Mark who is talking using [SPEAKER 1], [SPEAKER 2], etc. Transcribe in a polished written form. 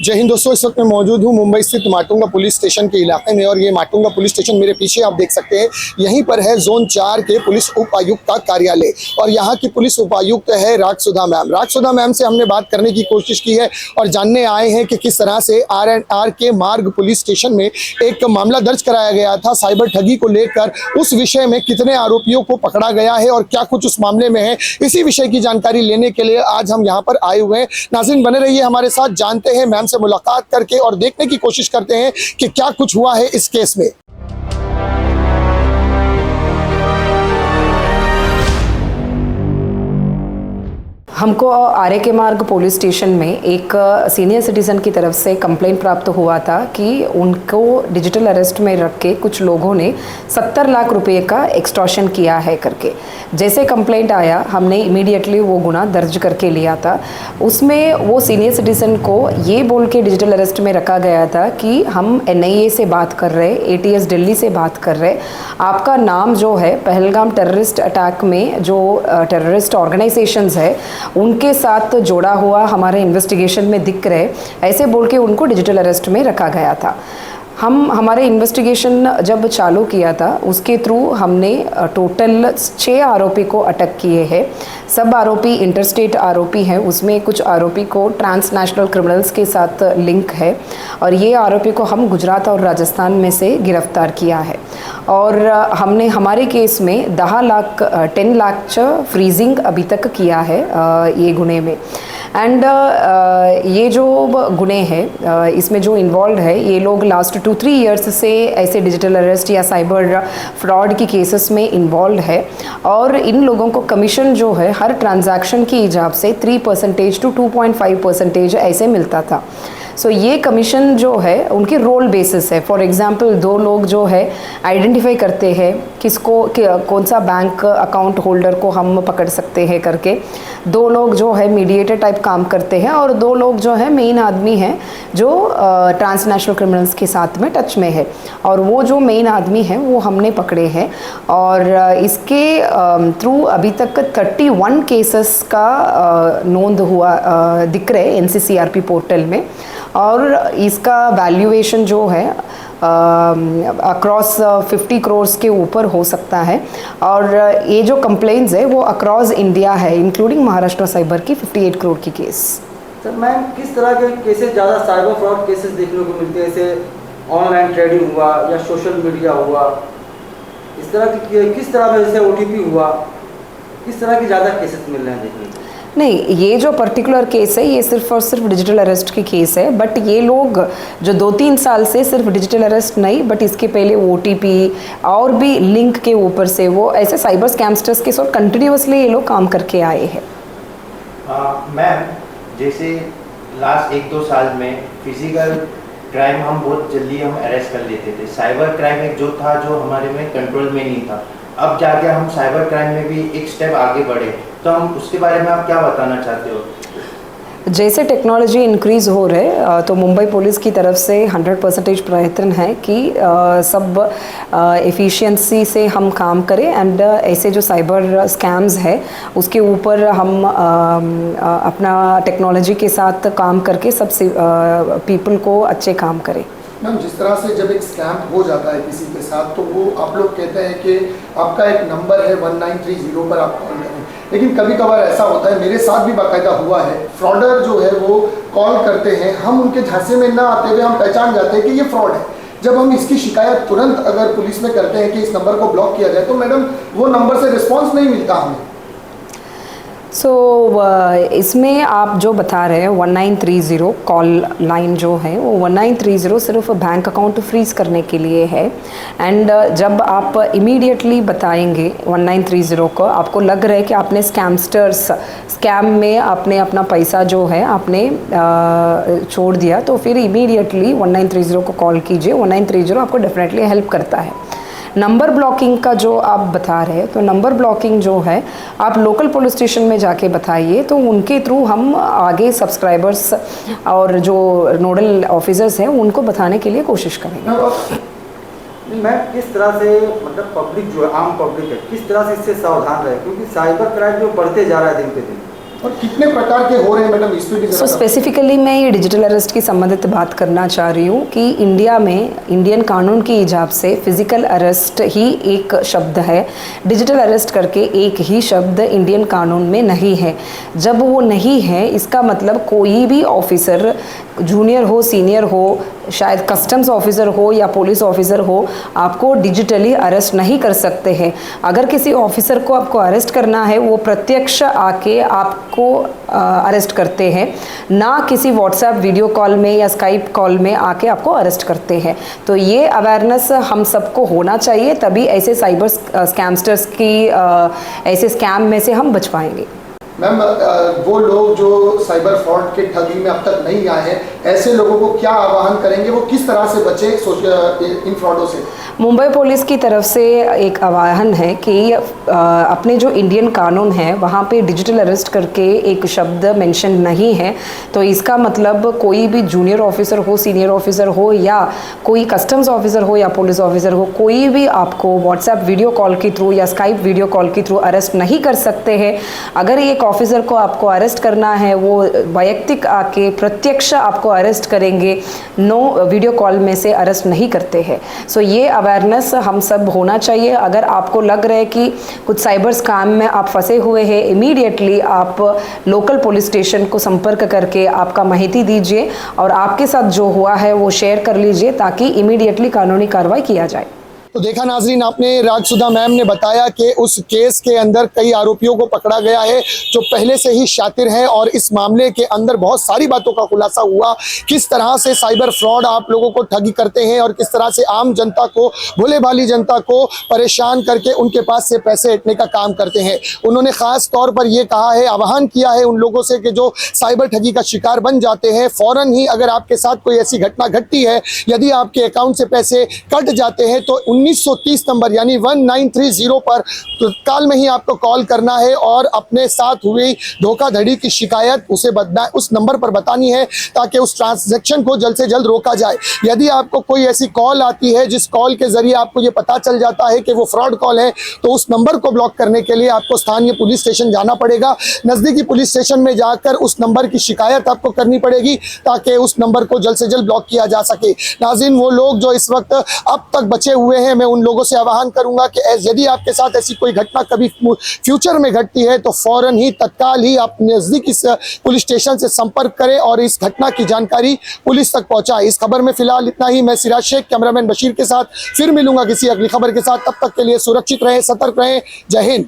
[SPEAKER 1] जय हिंद दोस्तों, इस वक्त मैं मौजूद हूं मुंबई स्थित माटुंगा पुलिस स्टेशन के इलाके में और ये माटुंगा पुलिस स्टेशन मेरे पीछे आप देख सकते हैं। यहीं पर है जोन 4 के पुलिस उपायुक्त का कार्यालय और यहाँ की पुलिस उपायुक्त है राजसुधा मैम। राजसुधा मैम से हमने बात करने की कोशिश की है और जानने आए हैं कि किस तरह से आर के मार्ग पुलिस स्टेशन में एक मामला दर्ज कराया गया था साइबर ठगी को लेकर। उस विषय में कितने आरोपियों को पकड़ा गया है और क्या कुछ उस मामले में है, इसी विषय की जानकारी लेने के लिए आज हम यहाँ पर आए हुए हैं। नाज़रीन बने रहिए हमारे साथ, जानते हैं मैम से मुलाकात करके और देखने की कोशिश करते हैं कि क्या कुछ हुआ है इस केस में।
[SPEAKER 2] हमको आर के मार्ग पुलिस स्टेशन में एक सीनियर सिटीज़न की तरफ से कंप्लेंट प्राप्त हुआ था कि उनको डिजिटल अरेस्ट में रख के कुछ लोगों ने 70 लाख रुपए का एक्सटॉर्शन किया है करके। जैसे कंप्लेंट आया हमने इमीडिएटली वो गुना दर्ज करके लिया था। उसमें वो सीनियर सिटीज़न को ये बोल के डिजिटल अरेस्ट में रखा गया था कि हम NIA से बात कर रहे, ATS दिल्ली से बात कर रहे, आपका नाम जो है पहलगाम टेररिस्ट अटैक में जो टेररिस्ट ऑर्गेनाइजेशंस है उनके साथ जोड़ा हुआ हमारे इन्वेस्टिगेशन में दिख रहे, ऐसे बोल के उनको डिजिटल अरेस्ट में रखा गया था। हमारे इन्वेस्टिगेशन जब चालू किया था उसके थ्रू हमने टोटल 6 आरोपी को अटक किए हैं। सब आरोपी इंटरस्टेट आरोपी हैं, उसमें कुछ आरोपी को ट्रांसनेशनल क्रिमिनल्स के साथ लिंक है और ये आरोपी को हम गुजरात और राजस्थान में से गिरफ्तार किया है। और हमने हमारे केस में 10 लाख फ्रीजिंग अभी तक किया है ये गुने में। एंड ये जो गुने हैं इसमें जो इन्वॉल्व है ये लोग लास्ट 2-3 ईयर्स से ऐसे डिजिटल अरेस्ट या साइबर फ्रॉड की केसेस में इन्वॉल्व है और इन लोगों को कमीशन जो है हर ट्रांजैक्शन की हिसाब से 3% to 2.5% ऐसे मिलता था। सो ये कमीशन जो है उनके रोल बेसिस है। फॉर एग्जांपल 2 लोग जो है आइडेंटिफाई करते हैं किसको कौन सा बैंक अकाउंट होल्डर को हम पकड़ सकते हैं करके, 2 लोग जो है मीडिएटर टाइप काम करते हैं और 2 लोग जो है मेन आदमी हैं जो ट्रांसनेशनल क्रिमिनल्स के साथ में टच में है और वो जो मेन आदमी है वो हमने पकड़े हैं। और इसके थ्रू अभी तक 31 केसेस का नोंद हुआ दिख रहे NCCRP पोर्टल में और इसका वैल्यूएशन जो है अक्रॉस 50 करोड़ के ऊपर हो सकता है। और ये जो कंप्लेंट्स है वो अक्रॉस इंडिया है इंक्लूडिंग महाराष्ट्र साइबर की 58 करोड़ की केस।
[SPEAKER 3] सर मैम, किस तरह के केसेस ज़्यादा साइबर फ्रॉड केसेस देखने को मिलते हैं, जैसे ऑनलाइन ट्रेडिंग हुआ या सोशल मीडिया हुआ, इस तरह की किस तरह में, जैसे OTP हुआ, किस तरह के ज़्यादा केसेस मिल रहे हैं देखने को?
[SPEAKER 2] नहीं, ये जो पर्टिकुलर केस है ये सिर्फ और सिर्फ डिजिटल अरेस्ट की केस है। बट ये लोग जो 2-3 साल से सिर्फ डिजिटल अरेस्ट नहीं बट इसके पहले OTP और भी लिंक के ऊपर से वो ऐसे साइबर स्कैमस्टर्स के साथ कंटिन्यूसली ये लोग काम करके आए हैं।
[SPEAKER 4] मैम, जैसे लास्ट 1-2 साल में फिजिकल क्राइम हम बहुत जल्दी हम अरेस्ट कर लेते थे, साइबर क्राइम एक जो था जो हमारे में कंट्रोल में नहीं था, अब जाके हम साइबर क्राइम में भी एक स्टेप आगे बढ़े, तो हम उसके बारे में आप क्या बताना चाहते हो?
[SPEAKER 2] जैसे टेक्नोलॉजी इंक्रीज़ हो रहे तो मुंबई पुलिस की तरफ से 100% प्रयत्न है कि सब एफिशिएंसी से हम काम करें एंड ऐसे जो साइबर स्कैम्स है उसके ऊपर हम अपना टेक्नोलॉजी के साथ काम करके सब पीपल को अच्छे काम करें।
[SPEAKER 1] मैम, जिस तरह से जब एक स्कैम हो जाता है किसी के साथ तो वो आप लोग कहते हैं कि आपका एक नंबर है 1930 पर आप कॉल करें, लेकिन कभी कभार ऐसा होता है, मेरे साथ भी बाकायदा हुआ है, फ्रॉडर जो है वो कॉल करते हैं, हम उनके झांसे में ना आते हुए हम पहचान जाते हैं कि ये फ्रॉड है। जब हम इसकी शिकायत तुरंत अगर पुलिस में करते हैं कि इस नंबर को ब्लॉक किया जाए तो मैडम वो नंबर से रिस्पॉन्स नहीं मिलता हमें।
[SPEAKER 2] इसमें आप जो बता रहे हैं 1930 कॉल लाइन जो है वो 1930 सिर्फ बैंक अकाउंट फ्रीज करने के लिए है। एंड जब आप इमीडिएटली बताएंगे 1930 को, आपको लग रहा है कि आपने स्कैम में आपने अपना पैसा जो है आपने छोड़ दिया, तो फिर इमीडिएटली 1930 को कॉल कीजिए। 1930 आपको डेफिनेटली हेल्प करता है। नंबर ब्लॉकिंग का जो आप बता रहे हैं तो नंबर ब्लॉकिंग जो है आप लोकल पुलिस स्टेशन में जाके बताइए तो उनके थ्रू हम आगे सब्सक्राइबर्स और जो नोडल ऑफिसर्स हैं उनको बताने के लिए कोशिश करेंगे।
[SPEAKER 3] मैं किस तरह से, मतलब पब्लिक जो है, आम पब्लिक है, किस तरह से इससे सावधान रहे, क्योंकि साइबर क्राइम जो बढ़ते जा रहा है दिन पे दिन,
[SPEAKER 1] और कितने प्रकार के हो रहे हैं मैडम, इस पे भी
[SPEAKER 2] सो
[SPEAKER 1] जरा
[SPEAKER 2] स्पेसिफिकली मैं ये डिजिटल अरेस्ट की संबंधित बात करना चाह रही हूँ कि इंडिया में इंडियन कानून की हिसाब से फिजिकल अरेस्ट ही एक शब्द है, डिजिटल अरेस्ट करके एक ही शब्द इंडियन कानून में नहीं है। जब वो नहीं है, इसका मतलब कोई भी ऑफिसर, जूनियर हो, सीनियर हो, शायद कस्टम्स ऑफिसर हो या पुलिस ऑफिसर हो, आपको डिजिटली अरेस्ट नहीं कर सकते हैं। अगर किसी ऑफिसर को आपको अरेस्ट करना है, वो प्रत्यक्ष आके आपको अरेस्ट करते हैं, ना किसी व्हाट्सएप वीडियो कॉल में या स्काइप कॉल में आके आपको अरेस्ट करते हैं। तो ये अवेयरनेस हम सबको होना चाहिए, तभी ऐसे साइबर स्कैमस्टर्स की ऐसे स्कैम में से हम बच पाएंगे।
[SPEAKER 1] मैम, वो लोग जो साइबर फ्रॉड के ठगी में अब तक नहीं आए हैं, ऐसे लोगों को क्या आह्वान करेंगे, वो किस तरह से बचे इन फ्रॉडों से?
[SPEAKER 2] मुंबई पुलिस की तरफ से एक आह्वान है कि अपने जो इंडियन कानून है वहाँ पे डिजिटल अरेस्ट करके एक शब्द मेंशन नहीं है। तो इसका मतलब कोई भी जूनियर ऑफिसर हो, सीनियर ऑफिसर हो या कोई कस्टम्स ऑफिसर हो या पुलिस ऑफिसर हो, कोई भी आपको व्हाट्सएप वीडियो कॉल के थ्रू या स्काइप वीडियो कॉल के थ्रू अरेस्ट नहीं कर सकते हैं। अगर एक ऑफिसर को आपको अरेस्ट करना है, वो वैयक्तिक आके प्रत्यक्ष आपको अरेस्ट करेंगे, नो वीडियो कॉल में से अरेस्ट नहीं करते हैं। सो ये अवेयरनेस हम सब होना चाहिए। अगर आपको लग रहा है कि कुछ साइबर स्कैम में आप फंसे हुए हैं, इमीडिएटली आप लोकल पुलिस स्टेशन को संपर्क करके आपका माहिती दीजिए और आपके साथ जो हुआ है वो शेयर कर लीजिए, ताकि इमीडिएटली कानूनी कार्रवाई किया जाए।
[SPEAKER 1] तो देखा नाजरीन, आपने राजसुधा मैम ने बताया कि उस केस के अंदर कई आरोपियों को पकड़ा गया है जो पहले से ही शातिर हैं, और इस मामले के अंदर बहुत सारी बातों का खुलासा हुआ, किस तरह से साइबर फ्रॉड आप लोगों को ठगी करते हैं और किस तरह से आम जनता को, भोले भाली जनता को परेशान करके उनके पास से पैसे हटने का काम करते हैं। उन्होंने ख़ास तौर पर यह कहा है, आह्वान किया है उन लोगों से कि जो साइबर ठगी का शिकार बन जाते हैं, फ़ौरन ही अगर आपके साथ कोई ऐसी घटना घटती है, यदि आपके अकाउंट से पैसे कट जाते हैं तो 1930 नंबर यानी 1930 पर तत्काल में ही आपको कॉल करना है और अपने साथ हुई धोखाधड़ी की शिकायत उस नंबर पर बतानी है, ताकि उस ट्रांजैक्शन को जल्द से जल्द रोका जाए। यदि आपको कोई ऐसी कॉल आती है जिस कॉल के जरिए आपको ये पता चल जाता है कि वो फ्रॉड कॉल है, तो उस नंबर को ब्लॉक करने के लिए आपको स्थानीय पुलिस स्टेशन जाना पड़ेगा। नज़दीकी पुलिस स्टेशन में जाकर उस नंबर की शिकायत आपको करनी पड़ेगी, ताकि उस नंबर को जल्द से जल्द ब्लॉक किया जा सके। नाज़रीन, वो लोग जो इस वक्त अब तक बचे हुए हैं, मैं उन लोगों से आह्वान करूंगा कि यदि आपके साथ ऐसी कोई घटना कभी फ्यूचर में घटती है, तो फौरन ही तत्काल ही आप नज़दीकी पुलिस स्टेशन से संपर्क करें और इस घटना की जानकारी पुलिस तक पहुंचाएं। इस खबर में फिलहाल इतना ही। मैं सिराज शेख, कैमरामैन बशीर के साथ फिर मिलूंगा किसी अगली खबर के साथ। तब तक के लिए सुरक्षित रहें, सतर्क रहें। जय हिंद।